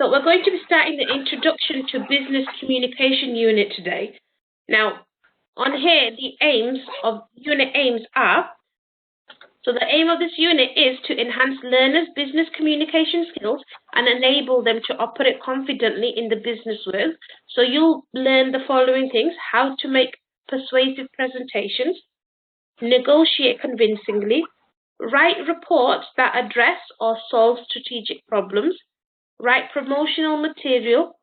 So we're going to be starting the Introduction to Business Communication unit today. Now, on here, the aims of unit aims are, so the aim of this unit is to enhance learners' business communication skills and enable them to operate confidently in the business world. So you'll learn the following things: how to make persuasive presentations, negotiate convincingly, write reports that address or solve strategic problems, write promotional material,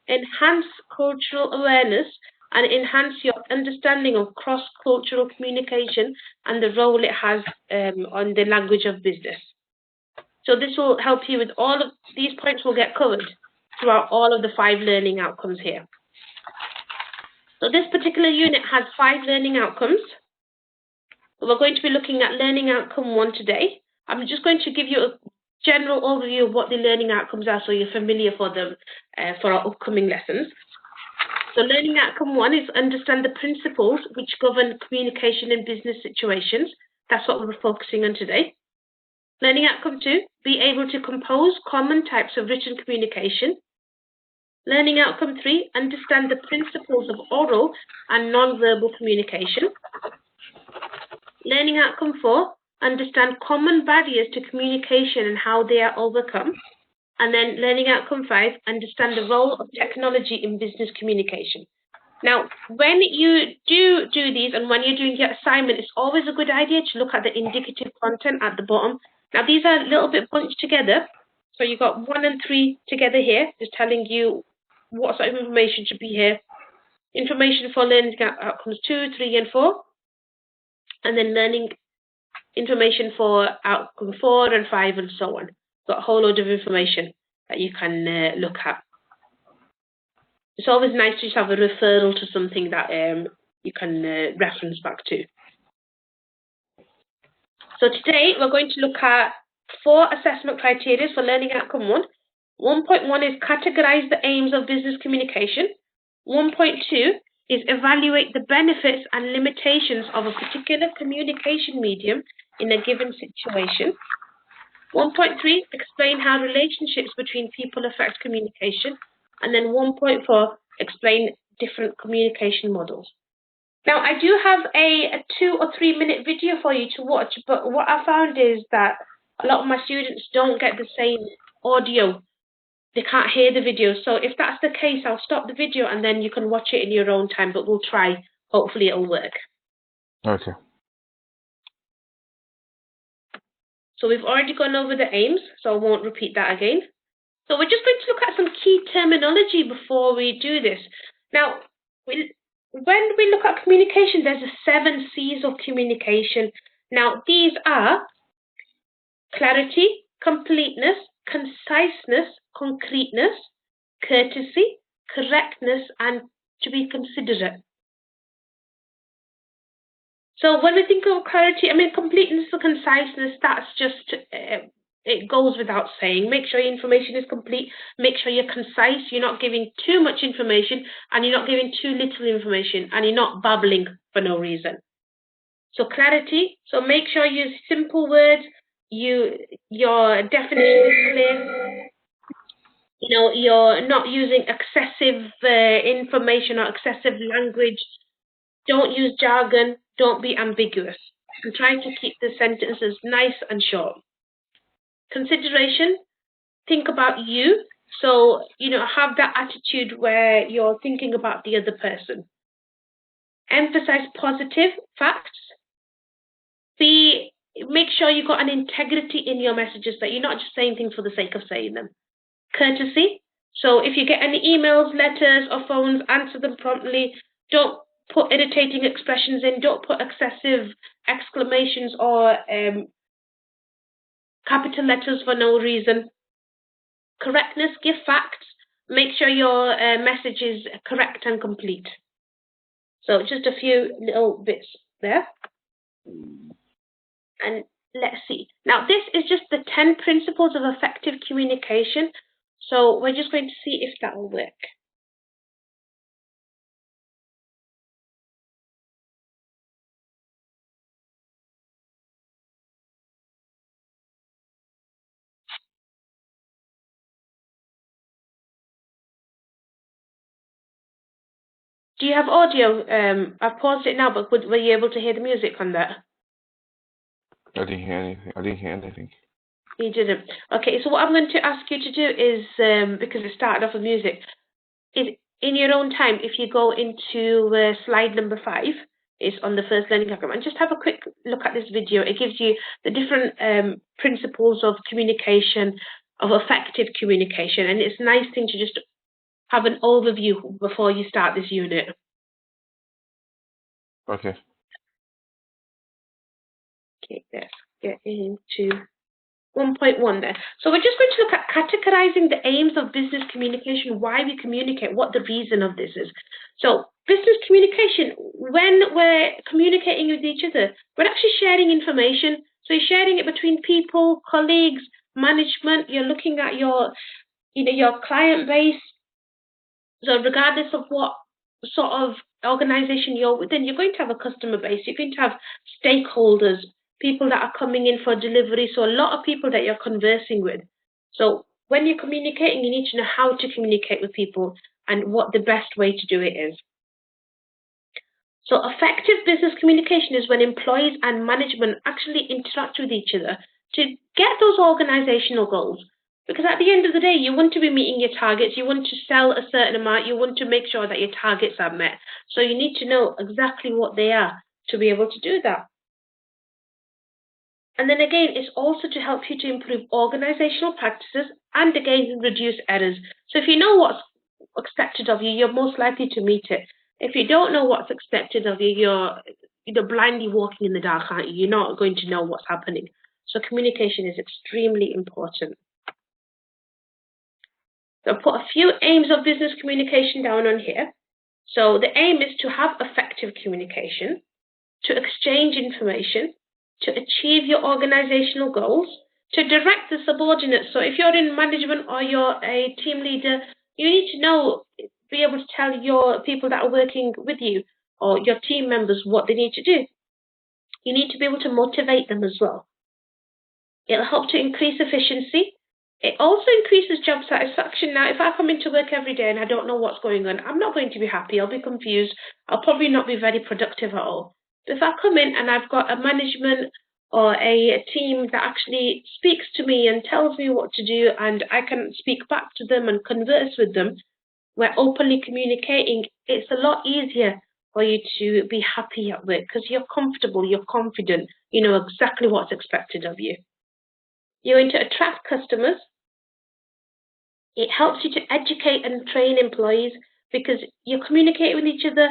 enhance cultural awareness, and enhance your understanding of cross-cultural communication and the role it has on the language of business. So this will help you with all of these points will get covered throughout all of the 5 learning outcomes here. So this particular unit has 5 learning outcomes. We're going to be looking at learning outcome 1 today. I'm just going to give you a general overview of what the learning outcomes are so you're familiar for them for our upcoming lessons. So learning outcome 1 is understand the principles which govern communication in business situations. That's what we're focusing on today. Learning outcome 2, be able to compose common types of written communication. Learning outcome 3, understand the principles of oral and non-verbal communication. Learning outcome 4, understand common barriers to communication and how they are overcome. And then learning outcome 5, understand the role of technology in business communication. Now, when you do these and when you're doing your assignment, it's always a good idea to look at the indicative content at the bottom. Now, these are a little bit bunched together. So you've got 1 and 3 together here, just telling you what sort of information should be here. Information for learning outcomes 2, 3, and 4. And then learning information for outcome 4 and 5 and so on. Got a whole load of information that you can look at. It's always nice to just have a referral to something that you can reference back to. So today we're going to look at 4 assessment criteria for learning outcome 1. 1.1 is categorize the aims of business communication. 1.2 is evaluate the benefits and limitations of a particular communication medium in a given situation. 1.3, explain how relationships between people affect communication. And then 1.4, explain different communication models. Now, I do have a 2 or 3 minute video for you to watch, but what I found is that a lot of my students don't get the same audio. They can't hear the video. So if that's the case, I'll stop the video and then you can watch it in your own time, but we'll try. Hopefully it'll work. Okay. So we've already gone over the aims, so I won't repeat that again. So we're just going to look at some key terminology before we do this. Now, when we look at communication, there's 7 C's of communication. Now, these are clarity, completeness, conciseness, concreteness, courtesy, correctness, and to be considerate. So when we think of clarity, I mean, completeness or conciseness, that's just, it goes without saying. Make sure your information is complete. Make sure you're concise. You're not giving too much information and you're not giving too little information and you're not babbling for no reason. So clarity. So make sure you use simple words. Your definition is clear. You know, you're not using excessive information or excessive language. Don't use jargon. Don't be ambiguous. And try to keep the sentences nice and short. Consideration. Think about you. So, you know, have that attitude where you're thinking about the other person. Emphasize positive facts. Make sure you've got an integrity in your messages, that you're not just saying things for the sake of saying them. Courtesy. So if you get any emails, letters, or phones, answer them promptly. Don't put irritating expressions in. Don't put excessive exclamations or capital letters for no reason. Correctness. Give facts. Make sure your message is correct and complete. So just a few little bits there. And let's see. Now, this is just the 10 principles of effective communication. So we're just going to see if that will work. Do you have audio? I've paused it now, but were you able to hear the music on that? I didn't hear anything. You didn't. Okay, so what I'm going to ask you to do is, because it started off with music, is in your own time, if you go into slide number 5, it's on the first learning diagram, and just have a quick look at this video. It gives you the different principles of communication, of effective communication, and it's a nice thing to just have an overview before you start this unit. Okay. Okay, let's get into 1.1 there. So we're just going to look at categorizing the aims of business communication, why we communicate, what the reason of this is. So business communication, when we're communicating with each other, we're actually sharing information. So you're sharing it between people, colleagues, management, you're looking at your client base. So regardless of what sort of organization you're within, you're going to have a customer base, you're going to have stakeholders, people that are coming in for delivery, so a lot of people that you're conversing with. So when you're communicating, you need to know how to communicate with people and what the best way to do it is. So effective business communication is when employees and management actually interact with each other to get those organizational goals. Because at the end of the day, you want to be meeting your targets, you want to sell a certain amount, you want to make sure that your targets are met. So you need to know exactly what they are to be able to do that. And then again, it's also to help you to improve organizational practices and again, reduce errors. So if you know what's expected of you, you're most likely to meet it. If you don't know what's expected of you, you're blindly walking in the dark, aren't you? You're not going to know what's happening. So communication is extremely important. So I'll put a few aims of business communication down on here. So the aim is to have effective communication, to exchange information, to achieve your organizational goals, to direct the subordinates. So if you're in management or you're a team leader, you need to know, be able to tell your people that are working with you or your team members what they need to do. You need to be able to motivate them as well. It'll help to increase efficiency. It also increases job satisfaction. Now, if I come into work every day and I don't know what's going on, I'm not going to be happy. I'll be confused. I'll probably not be very productive at all. But if I come in and I've got a management or a team that actually speaks to me and tells me what to do, and I can speak back to them and converse with them, we're openly communicating, it's a lot easier for you to be happy at work because you're comfortable, you're confident, you know exactly what's expected of you. You're going to attract customers. It helps you to educate and train employees because you're communicating with each other.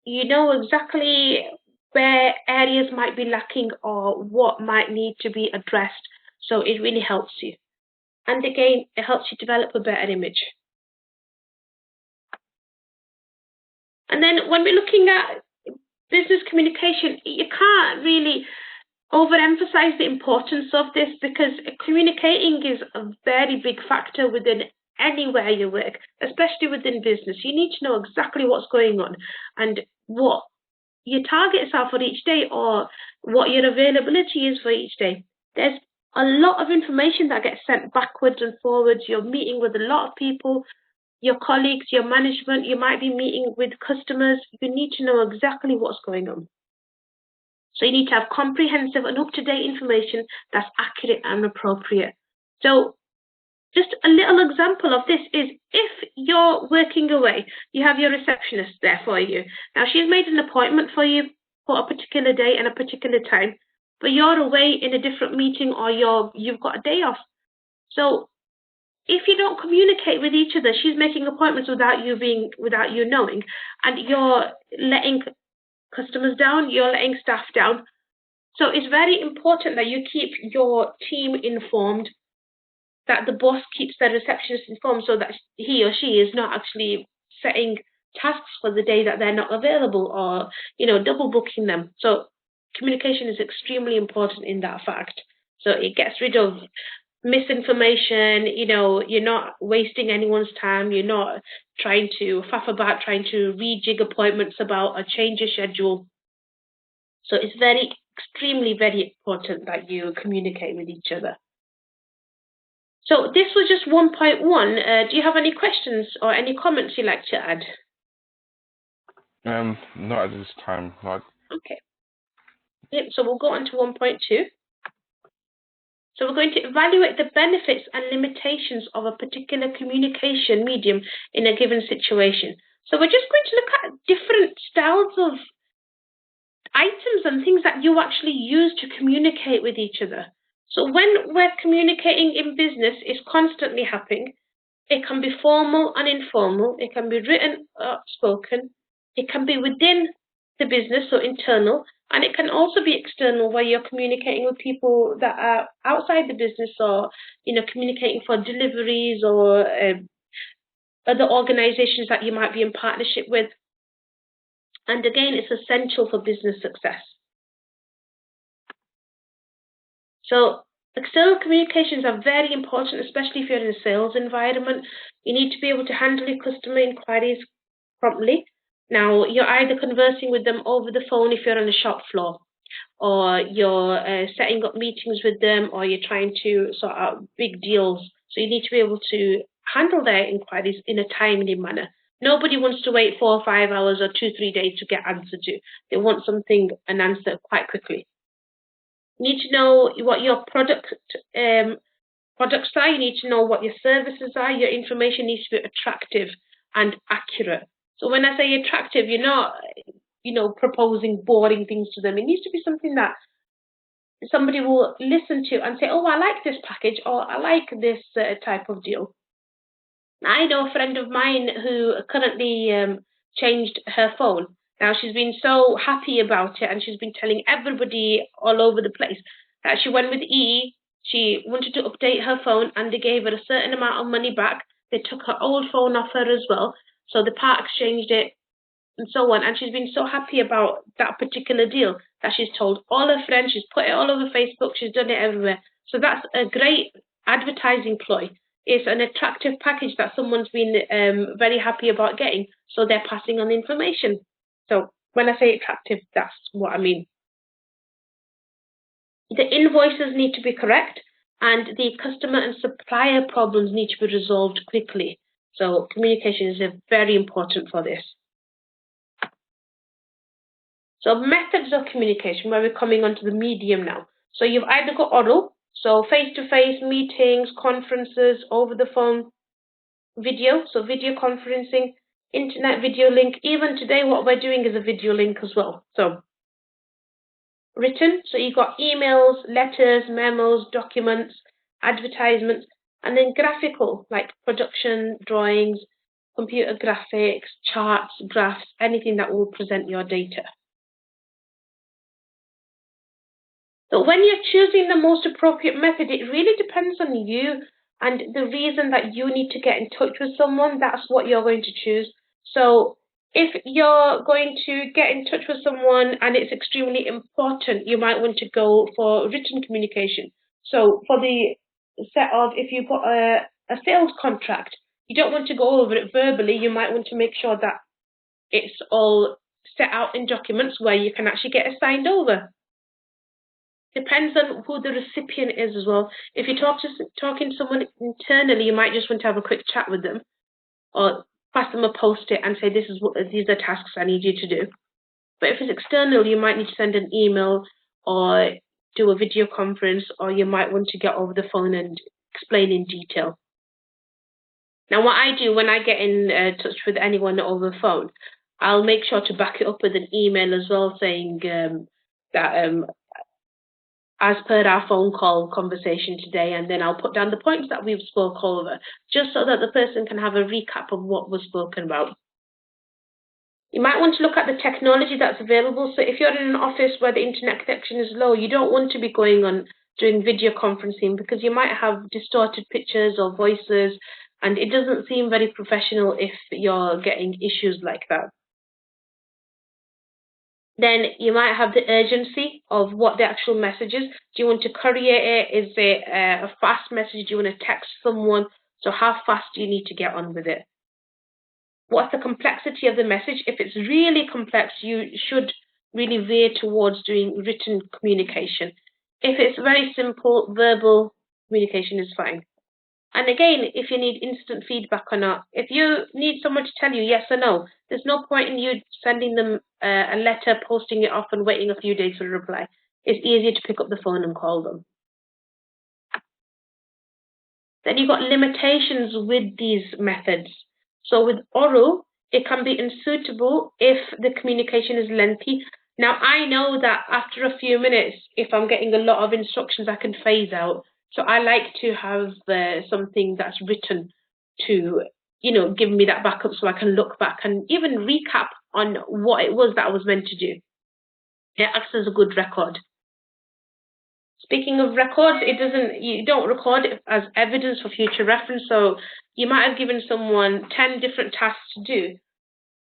You know exactly where areas might be lacking or what might need to be addressed. So it really helps you. And again, it helps you develop a better image. And then when we're looking at business communication, you can't really overemphasize the importance of this because communicating is a very big factor within anywhere you work, especially within business. You need to know exactly what's going on and what your targets are for each day or what your availability is for each day. There's a lot of information that gets sent backwards and forwards. You're meeting with a lot of people, your colleagues, your management, you might be meeting with customers. You need to know exactly what's going on. So you need to have comprehensive and up-to-date information that's accurate and appropriate. So just a little example of this is if you're working away, you have your receptionist there for you. Now she's made an appointment for you for a particular day and a particular time, but you're away in a different meeting or you've got a day off. So if you don't communicate with each other, she's making appointments without you knowing, and you're letting customers down, you're letting staff down. So it's very important that you keep your team informed, that the boss keeps the receptionist informed so that he or she is not actually setting tasks for the day that they're not available or, double booking them. So communication is extremely important in that fact. So it gets rid of misinformation, you're not wasting anyone's time, you're not trying to faff about, trying to rejig appointments about a change of schedule. So it's extremely very important that you communicate with each other. So this was just 1.1. Do you have any questions or any comments you'd like to add? Not at this time. Not. Okay. Yep, so we'll go on to 1.2. So we're going to evaluate the benefits and limitations of a particular communication medium in a given situation. So we're just going to look at different styles of items and things that you actually use to communicate with each other. So when we're communicating in business, it's constantly happening. It can be formal and informal. It can be written or spoken. It can be within the business, so internal, and it can also be external, where you're communicating with people that are outside the business, or communicating for deliveries or other organizations that you might be in partnership with. And again, it's essential for business success. So external communications are very important, especially if you're in a sales environment. You need to be able to handle your customer inquiries promptly. Now, you're either conversing with them over the phone if you're on the shop floor, or you're setting up meetings with them, or you're trying to sort out big deals. So you need to be able to handle their inquiries in a timely manner. Nobody wants to wait 4 or 5 hours or 2-3 days to get answered to. They want an answer quite quickly. You need to know what your products are. You need to know what your services are. Your information needs to be attractive and accurate. So when I say attractive, you're not, proposing boring things to them. It needs to be something that somebody will listen to and say, oh, I like this package, or I like this type of deal. I know a friend of mine who currently changed her phone. Now, she's been so happy about it, and she's been telling everybody all over the place that she went with EE. She wanted to update her phone, and they gave her a certain amount of money back. They took her old phone off her as well, so the part exchanged it and so on. And she's been so happy about that particular deal that she's told all her friends. She's put it all over Facebook. She's done it everywhere. So that's a great advertising ploy. It's an attractive package that someone's been very happy about getting, so they're passing on information. So when I say attractive, that's what I mean. The invoices need to be correct, and the customer and supplier problems need to be resolved quickly. So communication is very important for this. So methods of communication, where we're coming onto the medium now. So you've either got oral, so face-to-face meetings, conferences, over the phone, video, so video conferencing, internet video link. Even today what we're doing is a video link as well. So written, so you've got emails, letters, memos, documents, advertisements, and then graphical, like production, drawings, computer graphics, charts, graphs, anything that will present your data. So when you're choosing the most appropriate method, it really depends on you and the reason that you need to get in touch with someone. That's what you're going to choose. So if you're going to get in touch with someone and it's extremely important, you might want to go for written communication. So for the set of, if you've got a sales contract, you don't want to go over it verbally. You might want to make sure that it's all set out in documents where you can actually get it signed over. Depends on who the recipient is as well. If you're talking to someone internally, you might just want to have a quick chat with them, or pass them a post-it and say, these are tasks I need you to do. But if it's external, you might need to send an email or do a video conference, or you might want to get over the phone and explain in detail. Now, what I do when I get in touch with anyone over the phone, I'll make sure to back it up with an email as well, saying that as per our phone call conversation today, and then I'll put down the points that we've spoke over, just so that the person can have a recap of what was spoken about. You might want to look at the technology that's available. So if you're in an office where the internet connection is low, you don't want to be going on doing video conferencing, because you might have distorted pictures or voices, and it doesn't seem very professional if you're getting issues like that. Then you might have the urgency of what the actual message is. Do you want to courier it? Is it a fast message? Do you want to text someone? So how fast do you need to get on with it? What's the complexity of the message? If it's really complex, you should really veer towards doing written communication. If it's very simple, verbal communication is fine. And again, if you need instant feedback or not, if you need someone to tell you yes or no, there's no point in you sending them a letter, posting it off and waiting a few days for a reply. It's easier to pick up the phone and call them. Then you've got limitations with these methods. So with oral, it can be unsuitable if the communication is lengthy. Now, I know that after a few minutes, if I'm getting a lot of instructions, I can phase out. So I like to have something that's written to, give me that backup so I can look back and even recap on what it was that I was meant to do. It acts as a good record. Speaking of records, you don't record it as evidence for future reference. So you might have given someone 10 different tasks to do,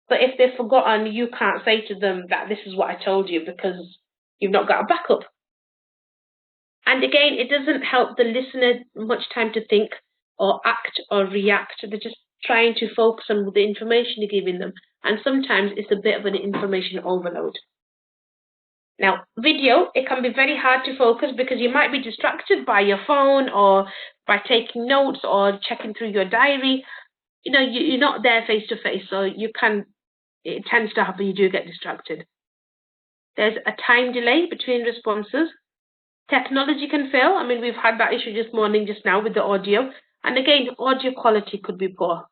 but if they've forgotten, you can't say to them that this is what I told you because you've not got a backup. And again, it doesn't help the listener much time to think or act or react. They're just trying to focus on the information you're giving them. And sometimes it's a bit of an information overload. Now, video, it can be very hard to focus because you might be distracted by your phone or by taking notes or checking through your diary. You're not there face to face, so it tends to happen, you do get distracted. There's a time delay between responses. Technology can fail. I mean, we've had that issue just now with the audio. And again, audio quality could be poor.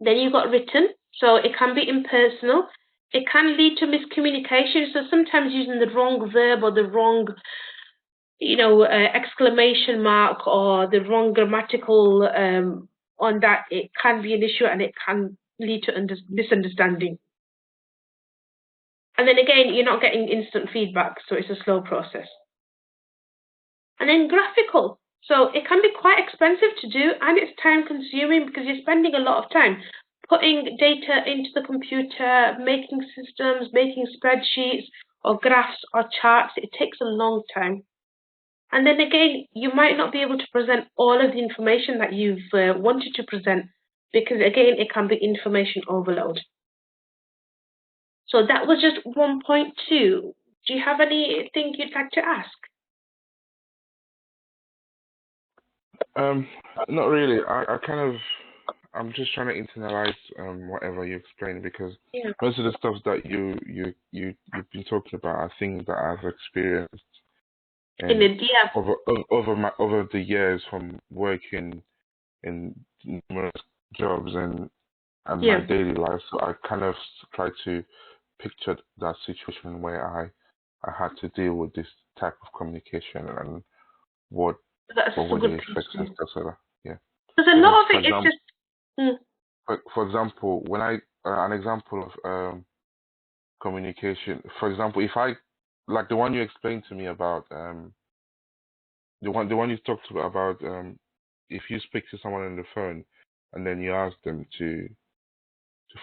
Then you've got written, so it can be impersonal. It can lead to miscommunication, so sometimes using the wrong verb or the wrong, exclamation mark or the wrong grammatical on that, it can be an issue and it can lead to misunderstanding. And then again, you're not getting instant feedback, so it's a slow process. And then graphical. So it can be quite expensive to do and it's time consuming because you're spending a lot of time putting data into the computer, making systems, making spreadsheets or graphs or charts. It takes a long time. And then again, you might not be able to present all of the information that you've wanted to present because again, it can be information overload. So that was just 1.2. Do you have anything you'd like to ask? Not really. I'm just trying to internalize whatever you explained because most of the stuff that you've been talking about are things that I've experienced over the years from working in numerous jobs and my daily life. So I kind of try to picture that situation where I had to deal with this type of communication and what were the effects and stuff like that. Yeah. There's a lot of it. It's just. For example, when an example of communication. For example, if I like the one you explained to me about the one you talked about if you speak to someone on the phone and then you ask them to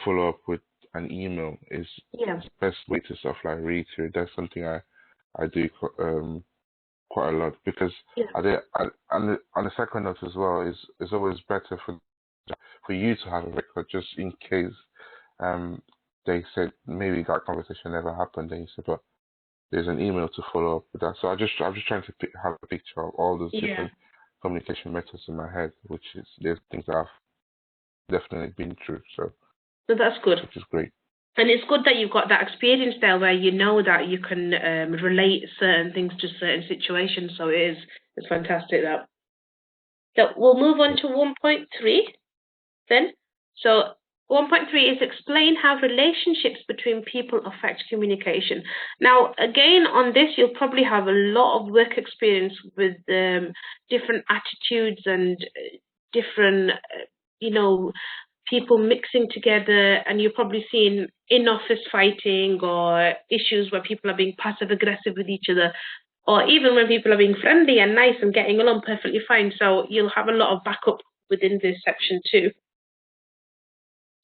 follow up with an email is the best way to stuff like reiterate. That's something I do quite a lot because on the second note as well is always better for you to have a record just in case they said maybe that conversation never happened. Then you said, but there's an email to follow up with that. So I'm just trying to have a picture of all those different communication methods in my head, there's things that I've definitely been through. So that's good. Which is great. And it's good that you've got that experience there where you know that you can relate certain things to certain situations. So it's fantastic that. So we'll move on to 1.3 then. So 1.3 is explain how relationships between people affect communication. Now, again, on this, you'll probably have a lot of work experience with different attitudes and different, people mixing together, and you're probably seeing in-office fighting or issues where people are being passive-aggressive with each other, or even when people are being friendly and nice and getting along perfectly fine. So you'll have a lot of backup within this section too.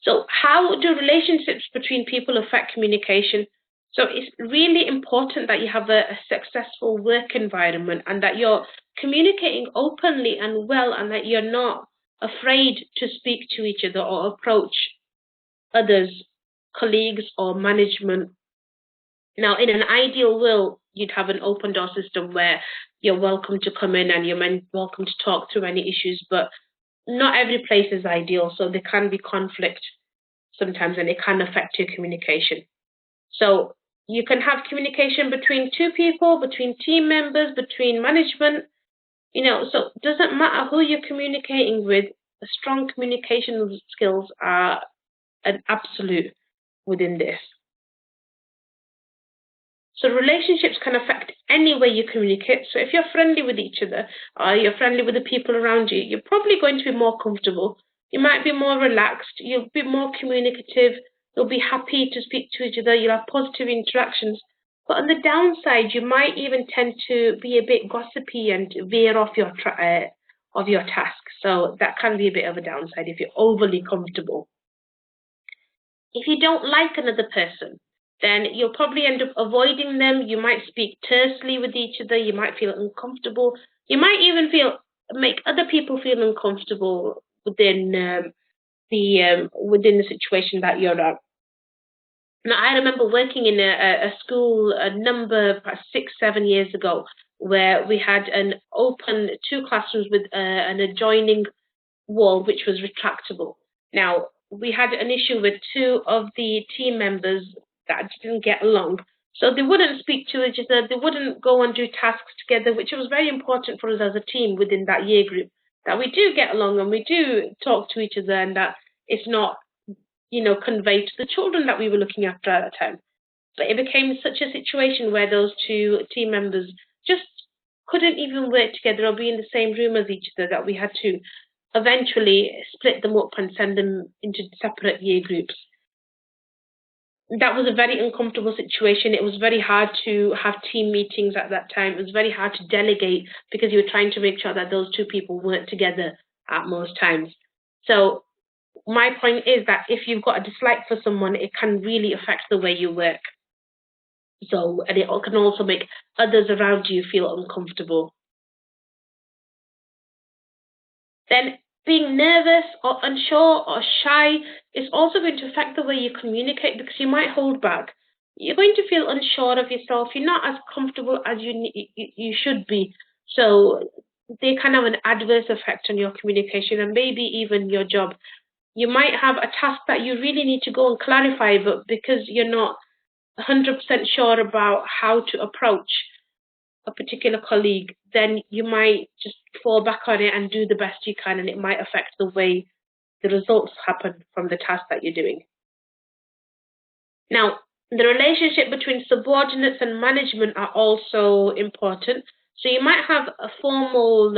So how do relationships between people affect communication? So it's really important that you have a successful work environment and that you're communicating openly and well and that you're not afraid to speak to each other or approach others, colleagues or management. Now, in an ideal world, you'd have an open door system where you're welcome to come in and you're welcome to talk through any issues, but not every place is ideal, so there can be conflict sometimes and it can affect your communication. So you can have communication between two people, between team members, between management, so it doesn't matter who you're communicating with, strong communication skills are an absolute within this. So relationships can affect any way you communicate. So if you're friendly with each other or you're friendly with the people around you, you're probably going to be more comfortable. You might be more relaxed. You'll be more communicative. You'll be happy to speak to each other. You'll have positive interactions. But on the downside, you might even tend to be a bit gossipy and veer off your task. So that can be a bit of a downside if you're overly comfortable. If you don't like another person, then you'll probably end up avoiding them. You might speak tersely with each other. You might feel uncomfortable. You might even make other people feel uncomfortable within the situation that you're at. Now, I remember working in a school perhaps 6-7 years ago, where we had an open 2 classrooms with an adjoining wall which was retractable. Now, we had an issue with 2 of the team members that didn't get along. So they wouldn't speak to each other, they wouldn't go and do tasks together, which was very important for us as a team within that year group, that we do get along and we do talk to each other, and that it's not, conveyed to the children that we were looking after at that time. But it became such a situation where those 2 team members just couldn't even work together or be in the same room as each other, that we had to eventually split them up and send them into separate year groups. That was a very uncomfortable situation. It was very hard to have team meetings at that time. It was very hard to delegate because you were trying to make sure that those 2 people weren't together at most times. So my point is that if you've got a dislike for someone, it can really affect the way you work. And it can also make others around you feel uncomfortable. Then being nervous or unsure or shy is also going to affect the way you communicate, because you might hold back. You're going to feel unsure of yourself. You're not as comfortable as you should be. So they can have an adverse effect on your communication and maybe even your job. You might have a task that you really need to go and clarify, but because you're not 100% sure about how to approach a particular colleague, then you might just fall back on it and do the best you can, and it might affect the way the results happen from the task that you're doing. Now, the relationship between subordinates and management are also important. So you might have a formal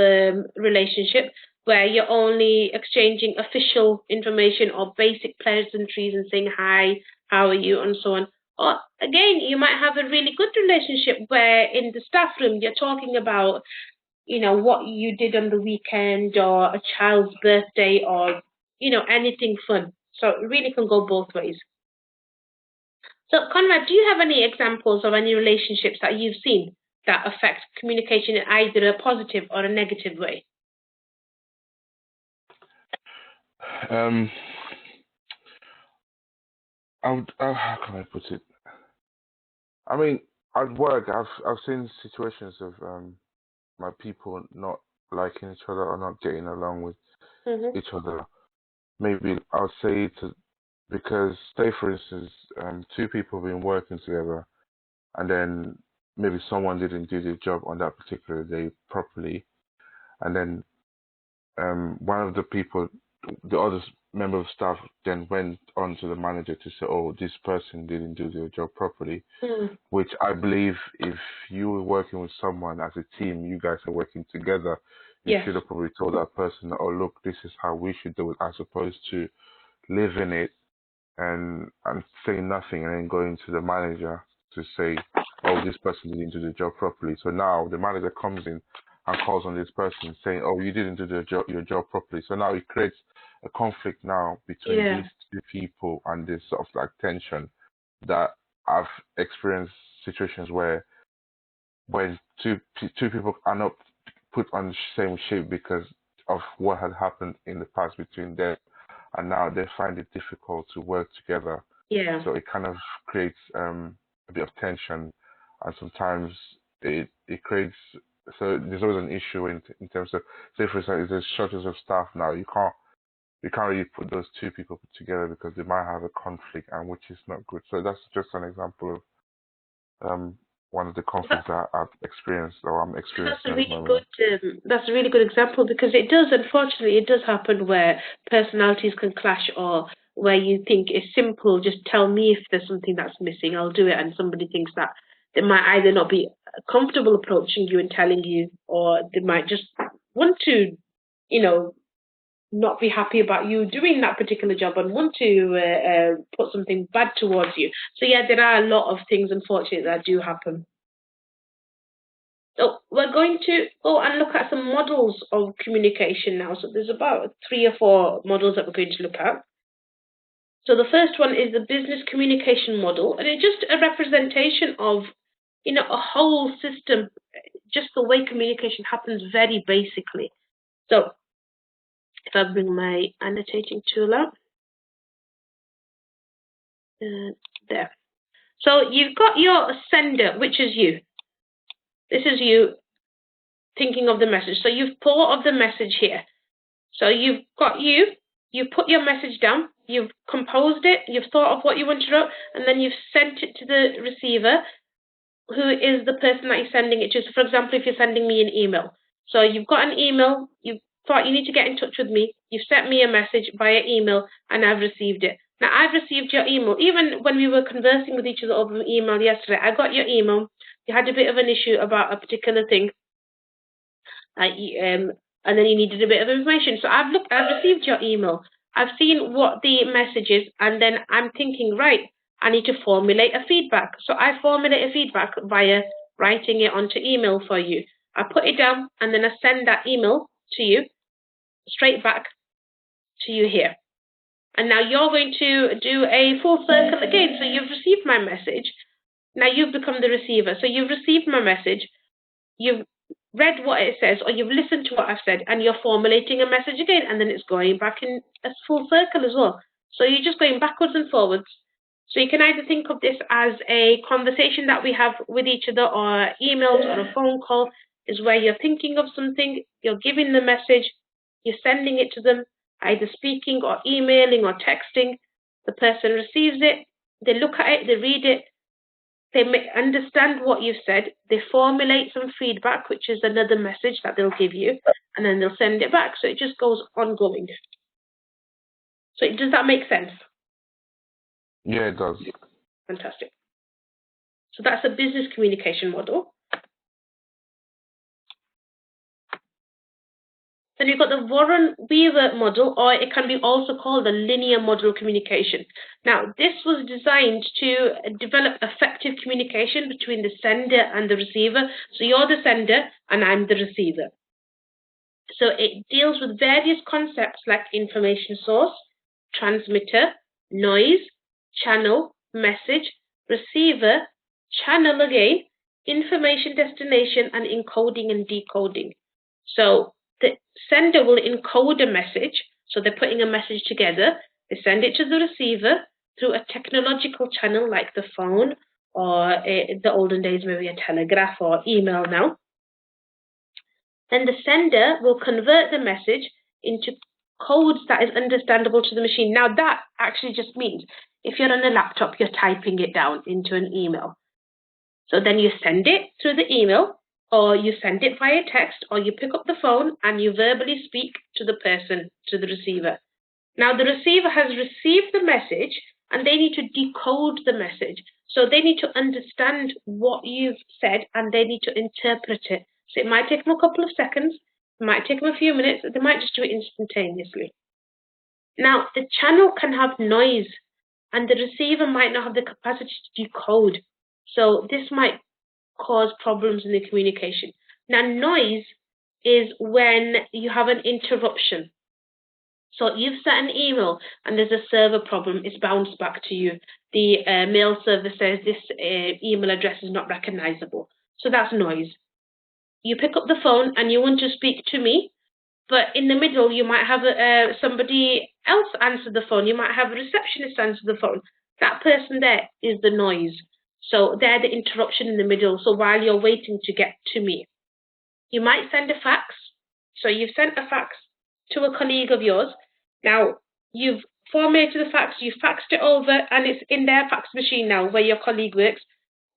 relationship where you're only exchanging official information or basic pleasantries and saying hi, how are you, and so on. Or again, you might have a really good relationship where in the staff room you're talking about, what you did on the weekend or a child's birthday or, anything fun. So it really can go both ways. So Conrad, do you have any examples of any relationships that you've seen that affect communication in either a positive or a negative way? How can I put it? I mean, at work, I've seen situations of my people not liking each other or not getting along with each other. Maybe I'll say because, say for instance, 2 people have been working together, and then maybe someone didn't do their job on that particular day properly, and then one of the other member of staff then went on to the manager to say, oh, this person didn't do their job properly, which I believe if you were working with someone as a team, you guys are working together, you should have probably told that person, oh, look, this is how we should do it, as opposed to live in it and say nothing and then going to the manager to say, oh, this person didn't do the job properly. So now the manager comes in and calls on this person saying, oh, you didn't do your job properly. So now it creates a conflict now between these 2 people, and this sort of like tension that I've experienced situations where when two people are not put on the same ship because of what had happened in the past between them, and now they find it difficult to work together. So it kind of creates a a bit of tension, and sometimes it creates. So there's always an issue in terms of, say for example, if there's shortage of staff now, you can't really put those two people together because they might have a conflict, and which is not good. So that's just an example of one of the conflicts that I've experienced or I'm experiencing at the moment. That's a really good example, because unfortunately, it does happen where personalities can clash, or where you think it's simple, just tell me if there's something that's missing, I'll do it, and somebody thinks that they might either not be comfortable approaching you and telling you, or they might just want to, not be happy about you doing that particular job and want to put something bad towards you. So yeah, there are a lot of things, unfortunately, that do happen. So we're going to go and look at some models of communication now. So there's about 3 or 4 models that we're going to look at. So the first one is the business communication model, and it's just a representation of, a whole system, just the way communication happens very basically. So if I bring my annotating tool up, there. So you've got your sender, which is you. This is you thinking of the message. So you've thought of the message here. So you've put your message down, you've composed it, you've thought of what you want to write, and then you've sent it to the receiver, who is the person that you're sending it to. So for example, if you're sending me an email. So you've got an email, you've thought you need to get in touch with me, you've sent me a message via email, and I've received it. Now, I've received your email. Even when we were conversing with each other over email yesterday, I got your email. You had a bit of an issue about a particular thing, and then you needed a bit of information. So I've received your email. I've seen what the message is, and then I'm thinking, right, I need to formulate a feedback. So I formulate a feedback via writing it onto email for you. I put it down, and then I send that email to you, straight back to you here. And now you're going to do a full circle again. So you've received my message. Now you've become the receiver. So you've received my message. You've read what it says, or you've listened to what I've said, and you're formulating a message again, and then it's going back in a full circle as well. So you're just going backwards and forwards. So you can either think of this as a conversation that we have with each other, or emails, or a phone call, is where you're thinking of something, you're giving the message, you're sending it to them, either speaking or emailing or texting. The person receives it, they look at it, they read it, they may understand what you've said, they formulate some feedback, which is another message that they'll give you, and then they'll send it back. So it just goes ongoing. So does that make sense? Yeah, it does. Fantastic. So that's a business communication model. Then you've got the Warren-Weaver model, or it can be also called the linear model of communication. Now, this was designed to develop effective communication between the sender and the receiver. So you're the sender and I'm the receiver. So it deals with various concepts like information source, transmitter, noise, channel, message, receiver, channel again, information destination, and encoding and decoding. So the sender will encode a message, so they're putting a message together. They send it to the receiver through a technological channel like the phone, or the olden days maybe a telegraph or email now. Then the sender will convert the message into codes that is understandable to the machine. Now that actually just means if you're on a laptop, you're typing it down into an email. So then you send it through the email, or you send it via text, or you pick up the phone and you verbally speak to the person, to the receiver. Now the receiver has received the message and they need to decode the message. So they need to understand what you've said and they need to interpret it. So it might take them a couple of seconds, it might take them a few minutes, they might just do it instantaneously. Now the channel can have noise and the receiver might not have the capacity to decode. So this might cause problems in the communication. Now, noise is when you have an interruption. So you've sent an email and there's a server problem, it's bounced back to you. The mail server says this email address is not recognizable. So that's noise. You pick up the phone and you want to speak to me, but in the middle you might have somebody else answer the phone. You might have a receptionist answer the phone. That person there is the noise. So they're the interruption in the middle. So while you're waiting to get to me, you might send a fax. So you've sent a fax to a colleague of yours. Now, you've formatted the fax, you faxed it over, and it's in their fax machine now where your colleague works.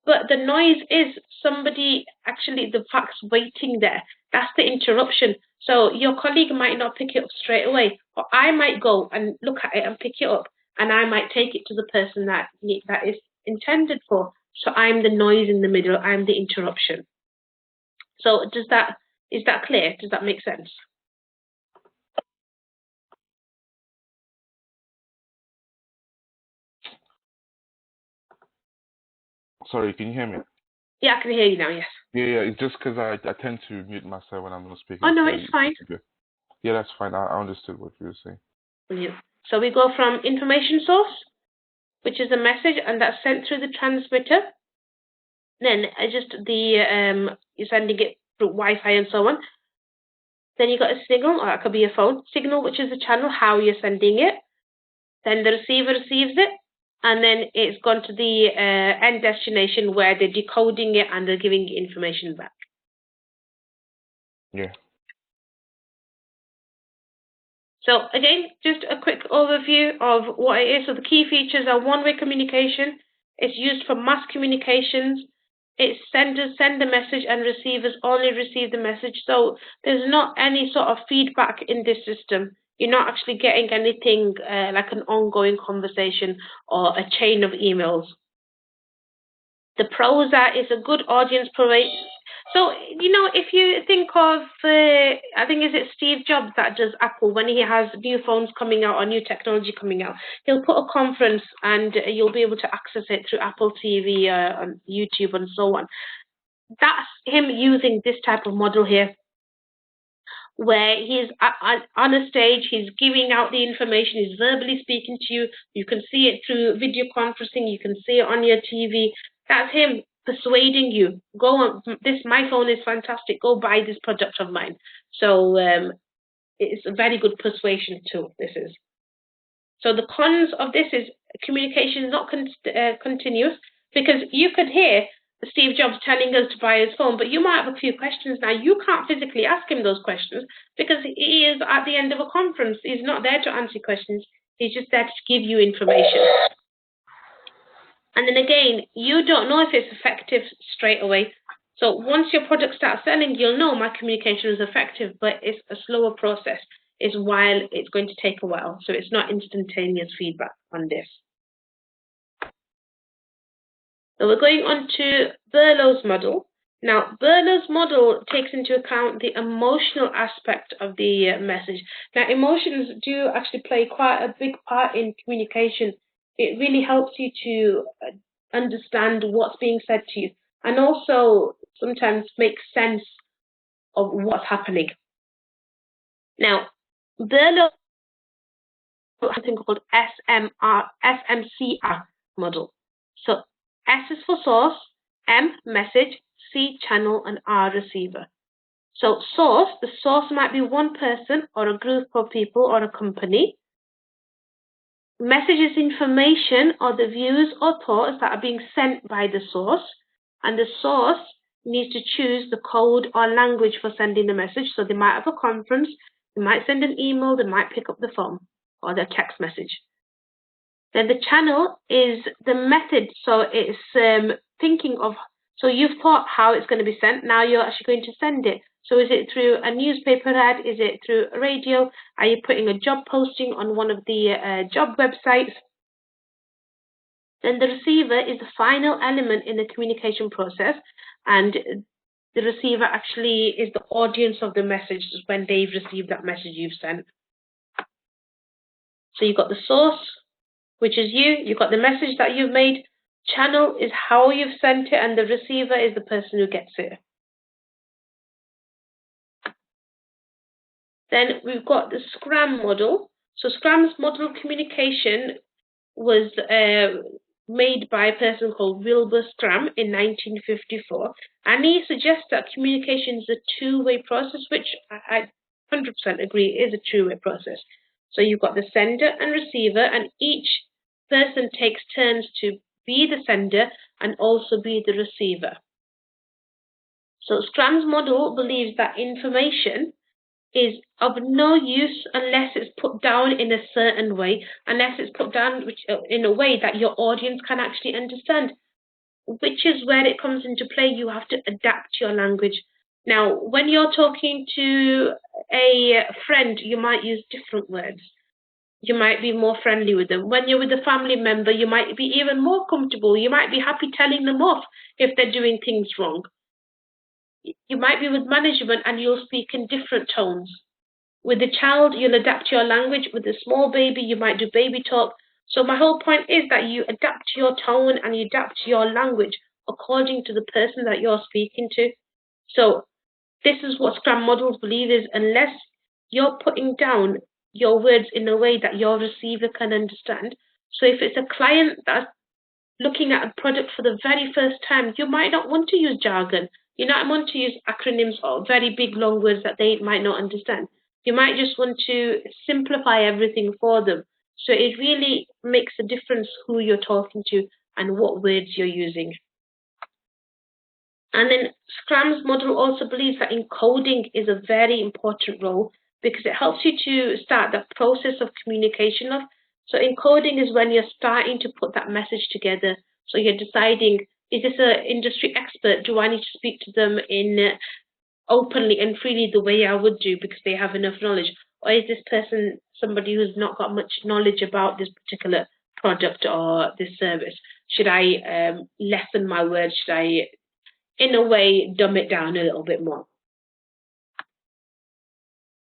But the noise is somebody, actually the fax waiting there. That's the interruption. So your colleague might not pick it up straight away, or I might go and look at it and pick it up, and I might take it to the person that is intended for. So I'm the noise in the middle, I'm the interruption. So is that clear? Does that make sense? Sorry, can you hear me? Yeah, I can hear you now, yes. Yeah, it's just because I tend to mute myself when I'm not speaking. Oh, no, so it's fine. Yeah, that's fine. I understood what you were saying. Brilliant. So we go from information source, which is a message, and that's sent through the transmitter. Then you're sending it through Wi-Fi and so on. Then you got a signal, or it could be a phone signal, which is the channel, how you're sending it. Then the receiver receives it, and then it's gone to the end destination where they're decoding it and they're giving you information back. Yeah. So again, just a quick overview of what it is. So the key features are one-way communication. It's used for mass communications. It's senders send the message and receivers only receive the message. So there's not any sort of feedback in this system. You're not actually getting anything like an ongoing conversation or a chain of emails. The pros are it's a good audience parade. So, you know, if you think of, I think is it Steve Jobs that does Apple, when he has new phones coming out or new technology coming out, he'll put a conference and you'll be able to access it through Apple TV, on YouTube and so on. That's him using this type of model here, where he's on a stage, he's giving out the information, he's verbally speaking to you. You can see it through video conferencing, you can see it on your TV. That's him persuading you. Go on, my phone is fantastic, go buy this product of mine. So it's a very good persuasion tool, this is. So the cons of this is communication is not continuous, because you could hear Steve Jobs telling us to buy his phone, but you might have a few questions now. You can't physically ask him those questions because he is at the end of a conference. He's not there to answer questions. He's just there to give you information. And then again, you don't know if it's effective straight away. So once your product starts selling, you'll know my communication is effective, but it's a slower process. It's going to take a while. So it's not instantaneous feedback on this. So we're going on to Berlow's model. Now, Berlow's model takes into account the emotional aspect of the message. Now, emotions do actually play quite a big part in communication. It really helps you to understand what's being said to you, and also sometimes make sense of what's happening. Now, Berlow has something called SMCR model. So S is for source, M, message, C, channel, and R, receiver. So source, the source might be one person or a group of people or a company. Message is information or the views or thoughts that are being sent by the source. And the source needs to choose the code or language for sending the message. So they might have a conference, they might send an email, they might pick up the phone or the text message. Then the channel is the method. So it's thinking of, so you've thought how it's going to be sent. Now you're actually going to send it. So is it through a newspaper ad? Is it through a radio? Are you putting a job posting on one of the job websites? Then the receiver is the final element in the communication process. And the receiver actually is the audience of the message when they've received that message you've sent. So you've got the source, which is you. You've got the message that you've made. Channel is how you've sent it, and the receiver is the person who gets it. Then we've got the Scrum model. So Scrum's model of communication was made by a person called Wilbur Scrum in 1954. And he suggests that communication is a two-way process, which I 100% agree is a two-way process. So you've got the sender and receiver, and each person takes turns to be the sender and also be the receiver. So Scram's model believes that information is of no use unless it's put down in a certain way, unless it's put down in a way that your audience can actually understand, which is where it comes into play. You have to adapt your language. Now, when you're talking to a friend, you might use different words. You might be more friendly with them. When you're with a family member, you might be even more comfortable. You might be happy telling them off if they're doing things wrong. You might be with management and you'll speak in different tones. With a child, you'll adapt your language. With a small baby, you might do baby talk. So my whole point is that you adapt your tone and you adapt your language according to the person that you're speaking to. So this is what Scrum models believe is, unless you're putting down your words in a way that your receiver can understand. So if it's a client that's looking at a product for the very first time, you might not want to use jargon. You might want to use acronyms or very big long words that they might not understand. You might just want to simplify everything for them. So it really makes a difference who you're talking to and what words you're using. And then Scram's model also believes that encoding is a very important role because it helps you to start that process of communication. So encoding is when you're starting to put that message together. So you're deciding, is this an industry expert? Do I need to speak to them in openly and freely the way I would do because they have enough knowledge? Or is this person somebody who's not got much knowledge about this particular product or this service? Should I lessen my words? Should I, in a way, dumb it down a little bit more?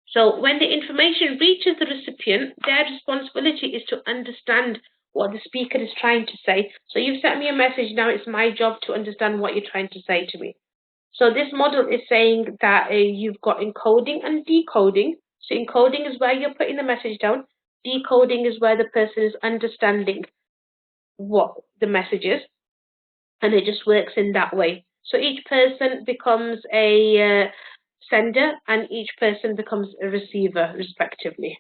So when the information reaches the recipient, their responsibility is to understand what the speaker is trying to say. So you've sent me a message, now it's my job to understand what you're trying to say to me. So this model is saying that you've got encoding and decoding. So encoding is where you're putting the message down. Decoding is where the person is understanding what the message is. And it just works in that way. So each person becomes a sender and each person becomes a receiver, respectively.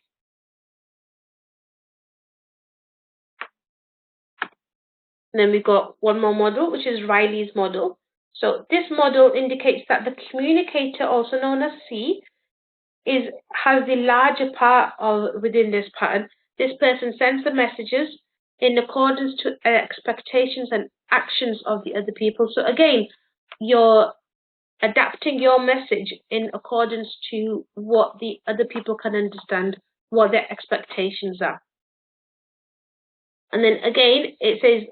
And then we've got one more model, which is Riley's model. So this model indicates that the communicator, also known as C, has the larger part within this pattern. This person sends the messages in accordance to expectations and actions of the other people. So again, you're adapting your message in accordance to what the other people can understand, what their expectations are. And then again, it says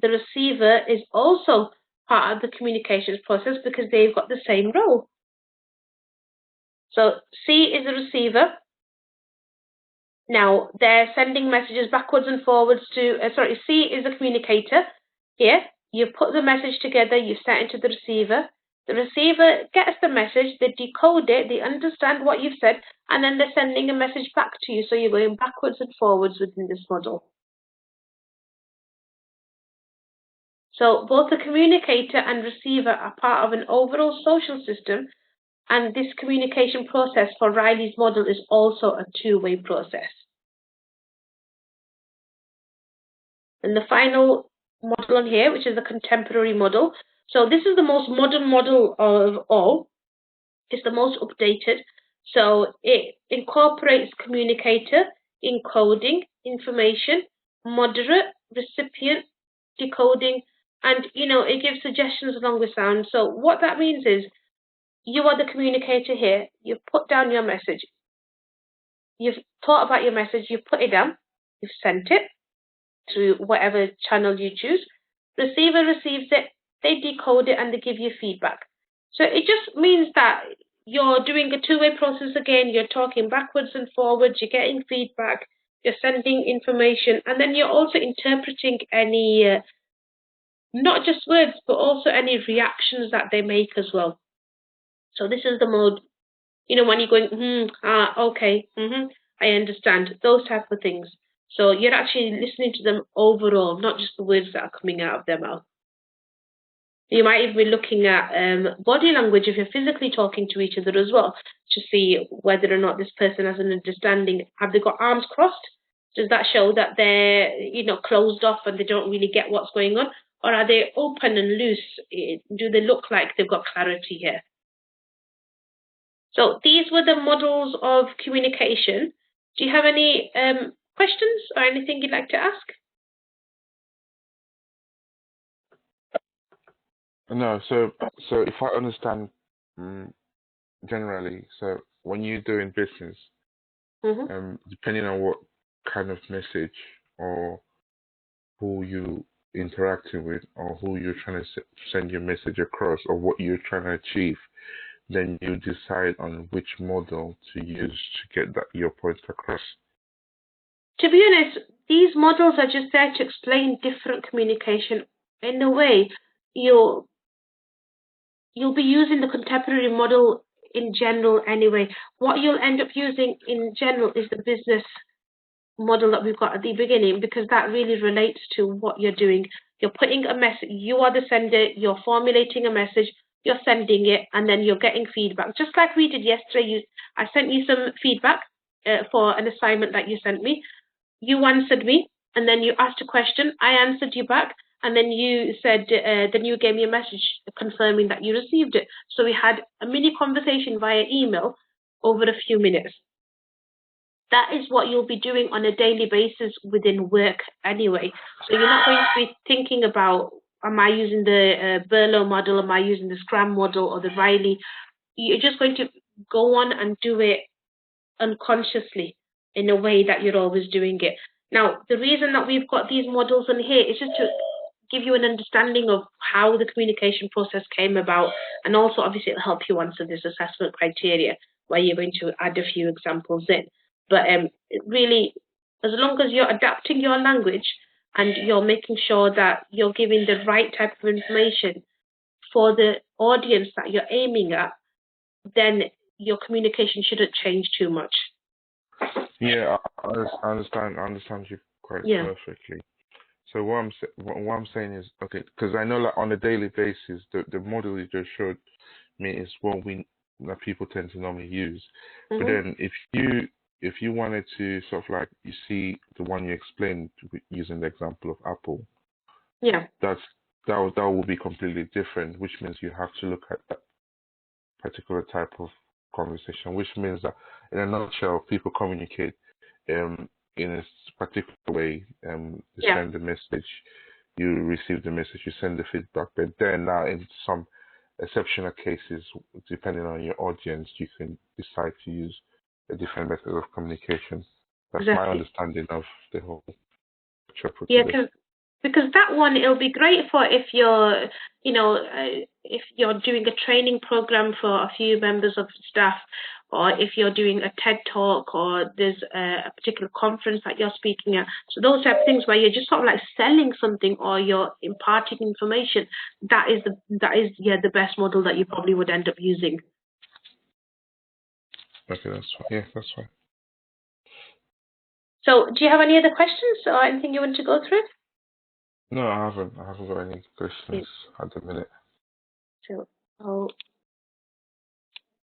the receiver is also part of the communications process because they've got the same role. So C is a receiver. Now they're sending messages backwards and forwards to, C is a communicator. Here, you put the message together, you send it to the receiver. The receiver gets the message, they decode it, they understand what you've said, and then they're sending a message back to you. So you're going backwards and forwards within this model. So both the communicator and receiver are part of an overall social system, and this communication process for Riley's model is also a two-way process. And the final model on here, which is the contemporary model. So this is the most modern model of all. It's the most updated. So it incorporates communicator, encoding, information, moderate, recipient, decoding, and it gives suggestions along with sound. So what that means is you are the communicator here. You've put down your message. You've thought about your message. You've put it down. You've sent it through whatever channel you choose. Receiver receives it. They decode it and they give you feedback. So it just means that you're doing a two-way process again. You're talking backwards and forwards. You're getting feedback. You're sending information. And then you're also interpreting any, not just words, but also any reactions that they make as well. So this is the mode, when you're going, okay, I understand, those type of things. So you're actually listening to them overall, not just the words that are coming out of their mouth. You might even be looking at body language if you're physically talking to each other as well, to see whether or not this person has an understanding. Have they got arms crossed? Does that show that they're, closed off and they don't really get what's going on? Or are they open and loose? Do they look like they've got clarity here? So these were the models of communication. Do you have any questions or anything you'd like to ask? No, so if I understand generally, so when you're doing business, depending on what kind of message or who you interacting with or who you're trying to send your message across or what you're trying to achieve, then you decide on which model to use to get your point across. To be honest, these models are just there to explain different communication. In a way, you'll be using the contemporary model in general anyway. What you'll end up using in general is the business model that we've got at the beginning, because that really relates to what you're doing. You're putting a message, you are the sender, you're formulating a message, you're sending it, and then you're getting feedback. Just like we did yesterday, I sent you some feedback for an assignment that you sent me. You answered me, and then you asked a question, I answered you back, and then you said, then you gave me a message confirming that you received it. So we had a mini conversation via email over a few minutes. That is what you'll be doing on a daily basis within work anyway. So you're not going to be thinking about, am I using the Berlo model, am I using the Scrum model or the Riley? You're just going to go on and do it unconsciously in a way that you're always doing it. Now, the reason that we've got these models on here is just to give you an understanding of how the communication process came about, and also obviously it'll help you answer this assessment criteria where you're going to add a few examples in. But really, as long as you're adapting your language and you're making sure that you're giving the right type of information for the audience that you're aiming at, then your communication shouldn't change too much. Yeah, I understand you quite perfectly. So what I'm saying is, okay, because I know like on a daily basis, the model you just showed me is what that people tend to normally use. But then if you wanted to sort of like, you see the one you explained using the example of Apple, that will be completely different, which means you have to look at that particular type of conversation, which means that in a nutshell, people communicate in a particular way. You send the message, you receive the message, you send the feedback, but then now in some exceptional cases, depending on your audience, you can decide to use a different method of communication. That's my understanding of the whole picture. Yeah, because that one, it'll be great for if you're, if you're doing a training program for a few members of staff, or if you're doing a TED talk, or there's a particular conference that you're speaking at. So those type of things where you're just sort of like selling something or you're imparting information, that is the best model that you probably would end up using. Okay, that's fine. Yeah, that's fine. So do you have any other questions or anything you want to go through? No, I haven't got any questions at the minute. So I'll